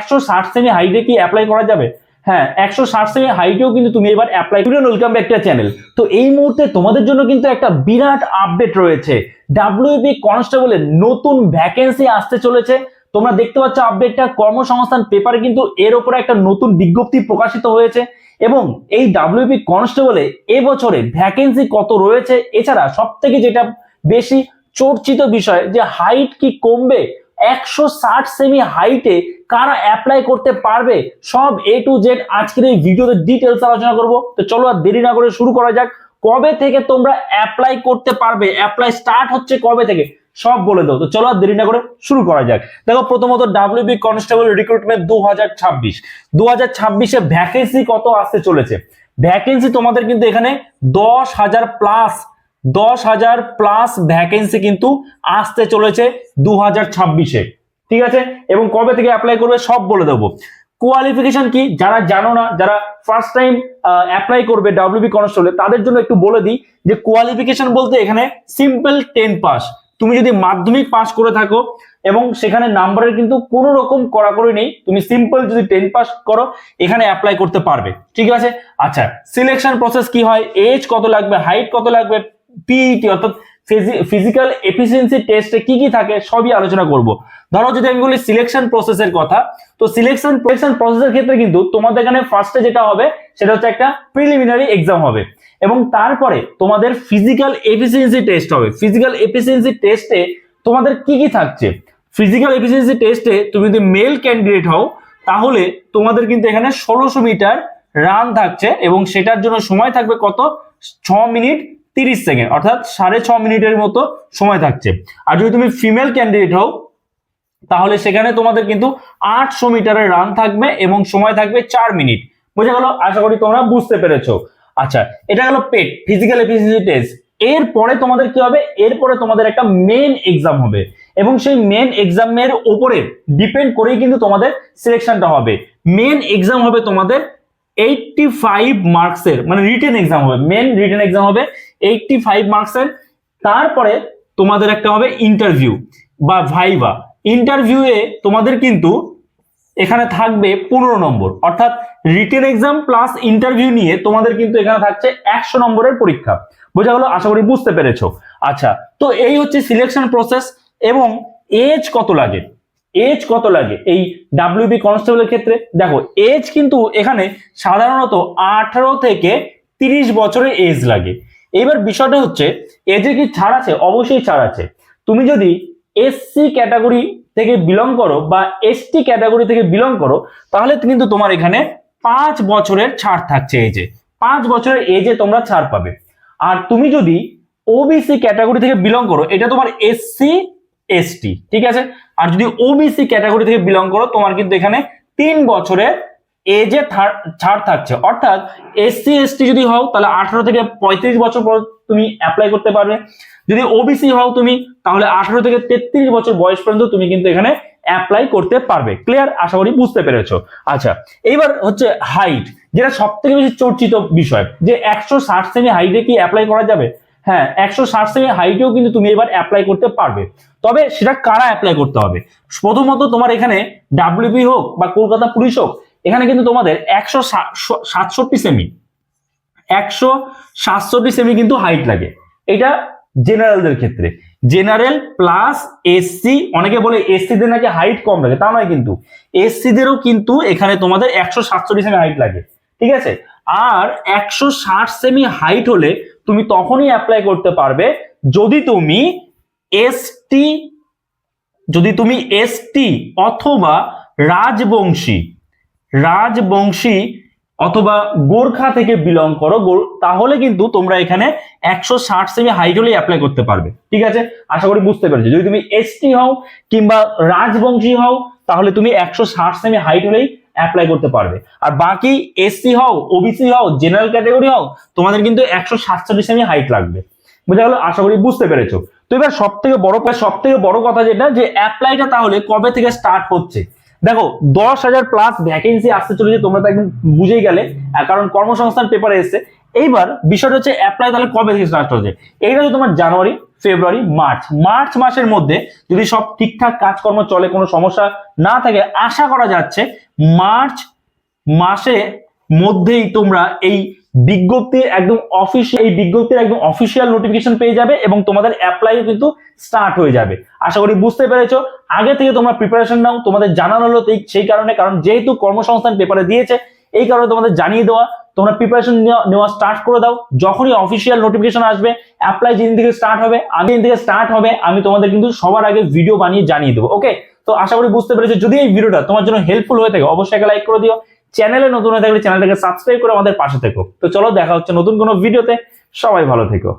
160 semi হাইটে কি apply করা যাবে? হ্যাঁ, 160 সেমি হাইটেও কিন্তু তুমি এবার অ্যাপ্লাই করে। Welcome back to channel. তো এই মুহূর্তে তোমাদের জন্য কিন্তু একটা বিরাট আপডেট রয়েছে। ডাব্লিউবি কনস্টেবলের নতুন ভ্যাকেন্সি আসতে চলেছে। তোমরা দেখতে পাচ্ছ আপডেটটা, কর্মসংস্থান পেপারে কিন্তু এর উপরে একটা নতুন বিজ্ঞপ্তি প্রকাশিত হয়েছে এবং এই ডাব্লিউবি কনস্টেবলে এবছরে ভ্যাকেন্সি কত রয়েছে, এছাড়া সব থেকে যেটা বেশি চর্চিত বিষয় যে হাইট কি কমবে, 160 সেমি হাইটে কারা অ্যাপ্লাই করতে পারবে, সব এ টু জেড আজকের এই ভিডিওতে ডিটেলস আলোচনা করব। তো চলো আর দেরি না করে শুরু করা যাক। কবে থেকে তোমরা অ্যাপ্লাই করতে পারবে, অ্যাপ্লাই স্টার্ট হচ্ছে কবে থেকে, সব বলে দাও। তো চলো আর দেরি না করে শুরু করা যাক। দেখো, প্রথমত ডাব্লিউবি কনস্টেবল রিক্রুটমেন্ট 2026 ভ্যাকেন্সি কত আসতে চলেছে। ভ্যাকেন্সি তোমাদের কিন্তু এখানে 10,000 প্লাস ভ্যাকেন্সি কিন্তু আসতে চলেছে 2026-এ, ঠিক আছে। এবং কবে থেকে অ্যাপ্লাই করবে সব বলে দেবো। কোয়ালিফিকেশন কি, যারা জানো না, যারা ফার্স্ট টাইম অ্যাপ্লাই করবে ডাব্লিউবি কনস্টেবলে, তাদের জন্য একটু বলে দিই যে কোয়ালিফিকেশন বলতে এখানে সিম্পল 10 পাস। তুমি যদি মাধ্যমিক পাস করে থাকো এবং সেখানে নাম্বারের কিন্তু কোনো রকম কড়াকড়ি নেই, তুমি সিম্পল যদি 10 পাস করো এখানে অ্যাপ্লাই করতে পারবে, ঠিক আছে। আচ্ছা, সিলেকশন প্রসেস কি হয়, এজ কত লাগবে, হাইট কত লাগবে, পিইটি অর্থাৎ ফিজিক্যাল এফিসিয়েন্সি টেস্টে কি কি থাকে সবই আলোচনা করব। ধরো যদি আমি বলি সিলেকশন প্রসেসের কথা, তো সিলেকশন প্রসেসের ক্ষেত্রে কিন্তু তোমাদের এখানে ফার্স্টে যেটা হবে সেটা হচ্ছে একটা প্রিলিমিনারি এক্সাম হবে এবং তারপরে তোমাদের ফিজিক্যাল এফিসিয়েন্সি টেস্ট হবে। ফিজিক্যাল এফিসিয়েন্সি টেস্টে তোমাদের কি কি থাকছে, ফিজিক্যাল এফিসিয়েন্সি টেস্টে তুমি যদি মেল ক্যান্ডিডেট হও তাহলে তোমাদের কিন্তু এখানে 1600 মিটার রান থাকছে এবং সেটার জন্য সময় থাকবে কত, 6 মিনিট 30 সেকেন্ড, অর্থাৎ 6.5 মিনিটের মতো সময় থাকছে। আর যদি তুমি ফিমেল ক্যান্ডিডেট হও তাহলে সেখানে তোমাদের কিন্তু 800 মিটারের রান থাকবে এবং সময় থাকবে 4 মিনিট। বুঝে গেল? আশা করি তোমরা বুঝতে পেরেছো। আচ্ছা, এটা গেল পেট ফিজিক্যাল এফিসিয়েন্সি টেস্ট। এরপরে তোমাদের কি হবে, এরপরে তোমাদের একটা মেন এক্সাম হবে এবং সেই মেন এক্সামের উপরে ডিপেন্ড করেই কিন্তু তোমাদের সিলেকশনটা হবে। মেন এক্সাম হবে তোমাদের 85 মার্কসের, মানে রিটেন এক্সাম হবে, মেন রিটেন এক্সাম হবে 85 মার্কসের। তারপরে তোমাদের একটা হবে ইন্টারভিউ বা ভাইভা। ইন্টারভিউয়ে তোমাদের কিন্তু এখানে থাকবে 15 নম্বর, অর্থাৎ রিটেন এক্সাম প্লাস ইন্টারভিউ নিয়ে তোমাদের কিন্তু এখানে থাকছে 100 নম্বরের পরীক্ষা। বোঝা গেল? আশা করি বুঝতে পেরেছো। আচ্ছা, তো এই হচ্ছে সিলেকশন প্রসেস। এবং এজ কত লাগে, এজ কত লাগে এই ডাব্লিউবি কনস্টেবলের ক্ষেত্রে, দেখো এজ কিন্তু এখানে সাধারণত 18 থেকে 30 বছরের এজ লাগে। এবার বিষয়টা হচ্ছে এজে কি ছাড় আছে, অবশ্যই ছাড় আছে। তুমি যদি এসসি ক্যাটাগরি থেকে বিলং করো বা এসটি ক্যাটাগরি থেকে বিলং করো তাহলে কিন্তু তোমার এখানে 5 বছরের ছাড় থাকছে এজে, 5 বছরের এজে তোমরা ছাড় পাবে। আর তুমি যদি ওবিসি ক্যাটাগরি থেকে বিলং করো, এটা তোমার এসসি এসটি, ঠিক আছে। আর যদি ওবিসি ক্যাটাগরি থেকে বিলং করো তোমার কিন্তু এখানে 3 বছরের এজে ছাড় থাকছে। অর্থাৎ এসসি এসটি যদি হও তাহলে 18 থেকে 35 বছর পর তুমি অ্যাপ্লাই করতে পারবে। যদি ওবিসি হও তুমি তাহলে 18 থেকে 33 বছর বয়স পর্যন্ত তুমি কিন্তু এখানে অ্যাপ্লাই করতে পারবে। ক্লিয়ার? আশা করি বুঝতে পেরেছো। আচ্ছা, এইবার হচ্ছে হাইট, যেটা সব থেকে বেশি চর্চিত বিষয়, যে 160 সেমি হাইটে কি অ্যাপ্লাই করা যাবে। হ্যাঁ, 160 সেমি হাইটেও কিন্তু তুমি এবার অ্যাপ্লাই করতে পারবে। তবে সেটা কারা অ্যাপ্লাই করতে হবে, প্রথমত তোমার এখানে ডাব্লিউবি হোক বা কলকাতা পুলিশ হোক, এখানে কিন্তু তোমাদের 167 সেমি কিন্তু হাইট লাগে। এটা জেনারেলদের ক্ষেত্রে, জেনারেল প্লাস এসসি, অনেকে বলে এসসি দের নাকি হাইট কম লাগে, তা নয়, কিন্তু এসসি দেরও কিন্তু এখানে তোমাদের 167 সেমি হাইট লাগে, ঠিক আছে। আর 160 সেমি হাইট হলে তুমি তখনই অ্যাপ্লাই করতে পারবে যদি তুমি এসটি অথবা রাজবংশী অথবা গোর্খা থেকে বিলং করো, তাহলে কিন্তু তোমরা এখানে 160 সেমি হাইট হলে অ্যাপ্লাই করতে পারবে, ঠিক আছে। আশা করি বুঝতে পেরেছো। যদি তুমি এসটি হও কিংবা রাজবংশী হও তাহলে তুমি 160 সেমি হাইট হলেই অ্যাপ্লাই করতে পারবে। আর বাকি এসসি হও, ওবিসি হও, জেনারেল ক্যাটাগরি হও, তোমাদের কিন্তু 167 সেমি হাইট লাগবে। বুঝা গেল? আশা করি বুঝতে পেরেছো। তো এবার সব থেকে বড় কথা যেটা, যে অ্যাপ্লাইটা তাহলে কবে থেকে স্টার্ট হচ্ছে। দেখো 10,000 প্লাস ভ্যাকেন্সি আসতে চলেছে, তোমরা তো একদম বুঝেই গেলে, কারণ কর্মসংস্থান পেপারে এসেছে। এইবার বিষয়টা হচ্ছে অ্যাপ্লাই তাহলে কবে থেকে স্টার্ট হচ্ছে, এইটা হচ্ছে তোমার জানুয়ারি, ফেব্রুয়ারি, মার্চ মাসের মধ্যে যদি সব ঠিকঠাক কাজকর্ম চলে, কোনো সমস্যা না থাকে, আশা করা যাচ্ছে মার্চ মাসে মধ্যেই তোমরা এই বিজ্ঞপ্তির একদম অফিসিয়াল নোটিফিকেশন পেয়ে যাবে এবং তোমাদের অ্যাপ্লাইও কিন্তু স্টার্ট হয়ে যাবে। আশা করি বুঝতে পেরেছো। আগে থেকে তোমরা প্রিপারেশন নাও, তোমাদের জানানো হলো সেই কারণে, কারণ যেহেতু কর্মসংস্থান পেপারে দিয়েছে এই কারণে তোমাদের জানিয়ে দেওয়া। তোমরা প্রিপারেশন নেওয়া স্টার্ট করে দাও, যখনই অফিসিয়াল নোটিফিকেশন আসবে, অ্যাপ্লাই যেদিন থেকে স্টার্ট হবে আমি তোমাদের কিন্তু সবার আগে ভিডিও বানিয়ে জানিয়ে দেবো। ওকে, তো আশা করি বুঝতে পেরেছো। যদি এই ভিডিওটা তোমার জন্য হেল্পফুল হয়ে থাকে অবশ্যই একটা লাইক করে দিও। চ্যানেলে নতুন হয়ে থাকলে চ্যানেলটাকে সাবস্ক্রাইব করে আমাদের পাশে থেকো। তো চলো দেখা হচ্ছে নতুন কোনো ভিডিওতে, সবাই ভালো থেকো।